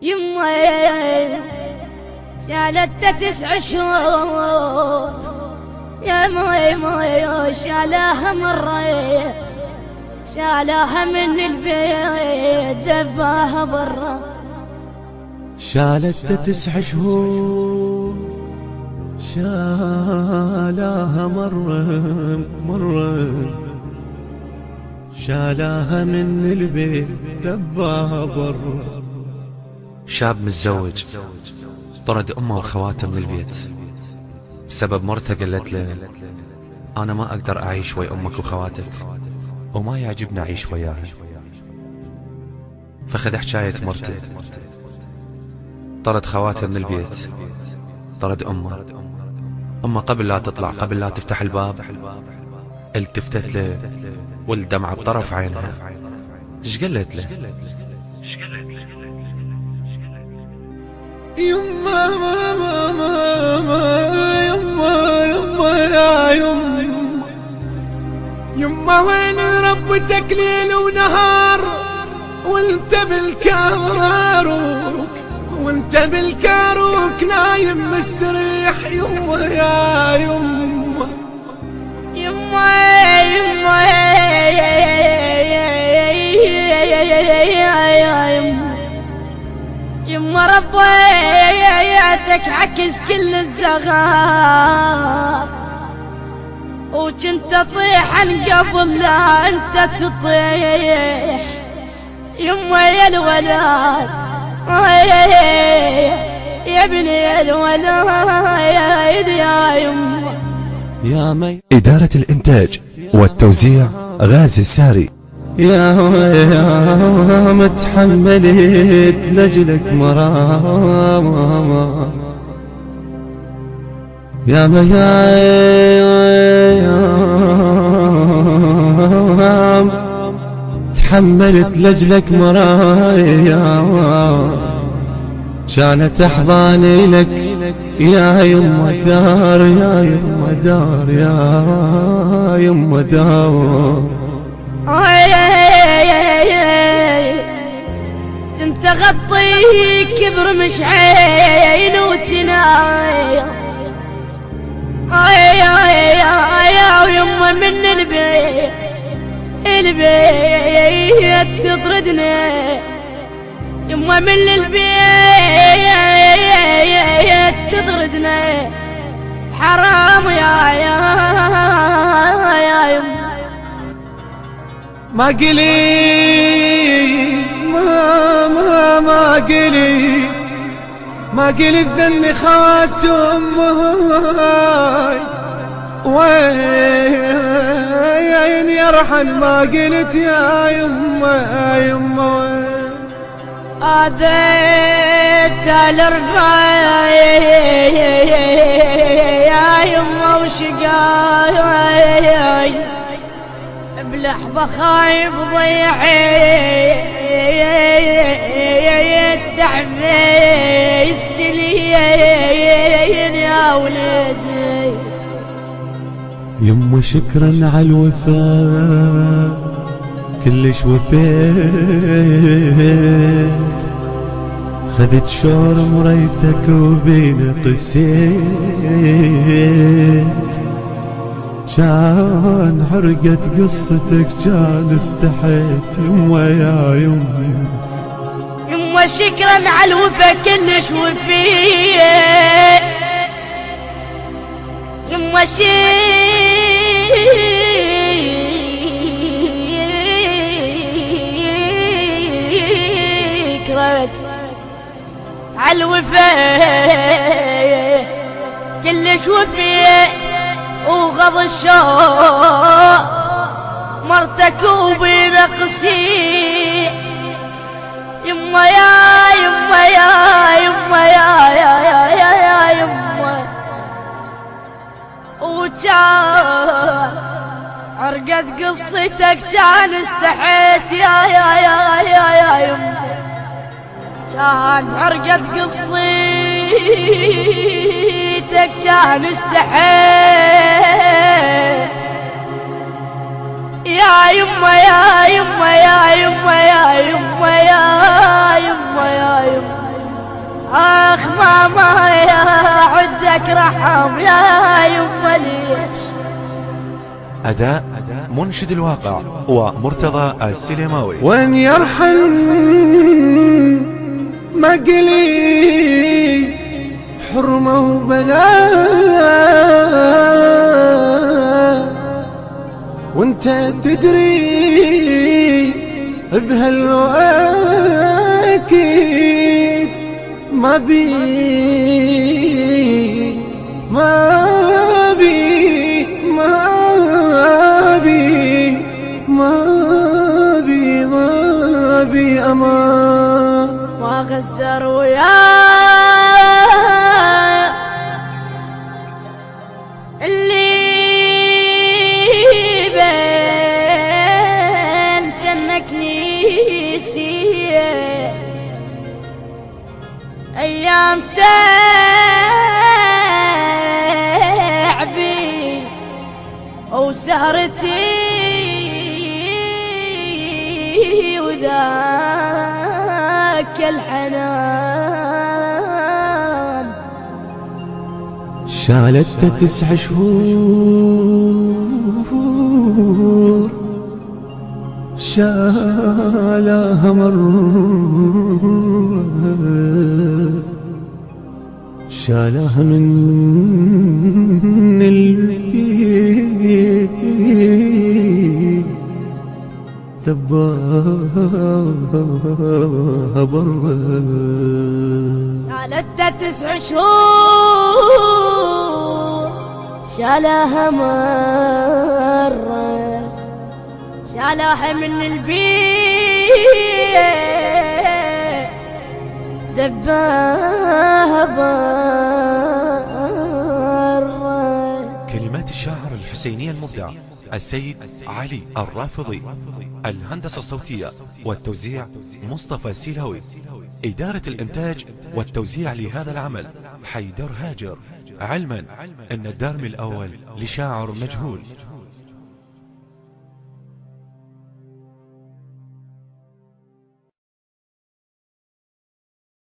يما شالت 9 شهور يا ماي شالاها مرة، شالاها من البيت دباها برا. شالت 9 شهور شالاها مرة شالاها من البيت دباها برا. شاب متزوج طرد امه واخواته من البيت بسبب مرته قالت له انا ما اقدر اعيش ويا امك واخواتك وما يعجبني اعيش وياها. فخذ حكاية مرته، طرد خواته من البيت، طرد امه قبل لا تطلع، قبل لا تفتح الباب التفتت له والدمعة بطرف عينها. ايش قالت له؟ يما يما يا يما وين ربتك ليل ونهار وانت بالكاروك نايم مستريح. يما يا يما يما ربيتك عكس كل الزغار، وكنت اطيح قبل لا انت تطيح. يما يا الولاد يا ابني الولاد يا يما يا مي. إدارة الإنتاج والتوزيع غازي الساري. يا متحملت لجلك مرام يا ميام تحملت لجلك مرام كانت احضاني لك يا يما دار يا يما دار يا يما دار. كنت اغطي كبر مش عين وتنايا ويما من البيت تطردني. يما من البيت تطردني حرام يا يما. ما قلي ما قلي الذن خاتم وين يرحل ما قلت يا يما آذيت الرفاع يا يما وشقاي بلحظة خايب ضيعي التعبي السنين يا ولدي. يما شكرا على الوفاء كلش وفيت، خذت شور مريتك وبين قسيت. كان حرقت قصتك كان استحيت يما يا يما شكرا على الوفا كلش وفيت. يما شكرا على الوفا كلش وفيت وغض الشوق مرتك وبين قسيت. يما يا يما يما وكان عرقت قصتك كان استحيت يا يما. كان عرقت قصتك كان استحيت يا يما يا يما يا يما يا يما يا يما يا يما. ماما يا عدك رحم يا يما ليش. أداء منشد الواقع ومرتضى السليماوي. وين يرحل مقلي حرمة وبلاء، وانت تدري بهالأكيد ما بي أمان. وغزر ويا اللي بين جنك نسيه ايام تعبي وسهرتي وذاك الحنان. شالت 9 شهور شالها مرة، شالها من البيت ذباها برا. شالت 9 شهور شالها مرة، شالها من البيت ذباها برا. كلمات الشاعر الحسيني المبدع السيد علي الرافضي. الهندسة الصوتية والتوزيع مصطفى السيلاوي. إدارة الإنتاج والتوزيع لهذا العمل حيدر هاجر، علما أن الدرم الأول لشاعر مجهول.